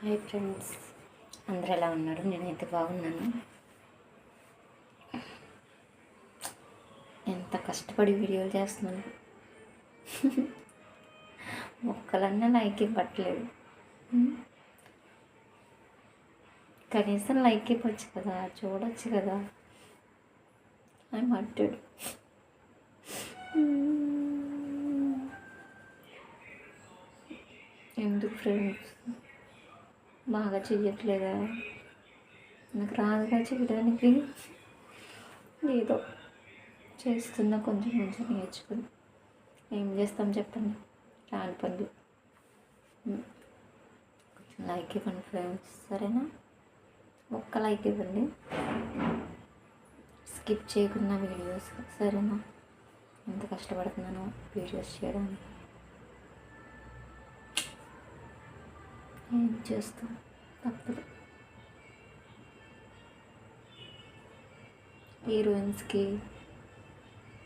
Hi friends, అందరూ ఎలా ఉన్నారు? నేనైతే బాగున్నాను. ఎంత కష్టపడి వీడియోలు చేస్తున్నాను. ఒక్కలన్నా లైక్ ఇవ్వట్లేదు. కనీసం లైక్ ఇవ్వచ్చు కదా, చూడొచ్చు కదా. I wanted. ఎందుకు ఫ్రెండ్స్ బాగా చెయ్యట్లేదా? నాకు రాదుగా చేయడానికి. ఏదో చేస్తున్నా, కొంచెం కొంచెం నేర్చుకుని. ఏం చేస్తాం చెప్పండి, రాని పనులు. కొంచెం లైక్ ఇవ్వండి ఫ్రెండ్స్, సరేనా? ఒక్క లైక్ ఇవ్వండి, స్కిప్ చేయకుండా వీడియోస్, సరేనా? ఎంత కష్టపడుతున్నానో వీడియోస్ చేయడానికి. ఏం చేస్తాం, తప్పదు. హీరోయిన్స్కి,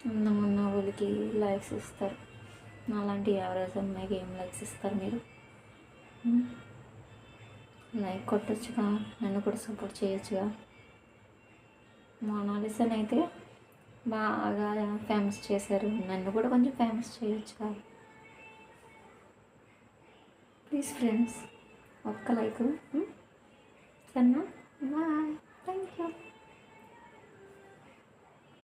అందం ఉన్న వాళ్ళకి లైక్స్ ఇస్తారు. అలాంటి యావరేజ్ అమ్మాయికి ఏం లైక్స్ ఇస్తారు మీరు? లైక్ కొట్టచ్చుగా, నన్ను కూడా సపోర్ట్ చేయొచ్చుగా. మోనాలిసాని అయితే బాగా ఫేమస్ చేశారు, నన్ను కూడా కొంచెం ఫేమస్ చేయొచ్చుగా. ప్లీజ్ ఫ్రెండ్స్, ఒక్క లైక్. సరేనా? Bye, thank you.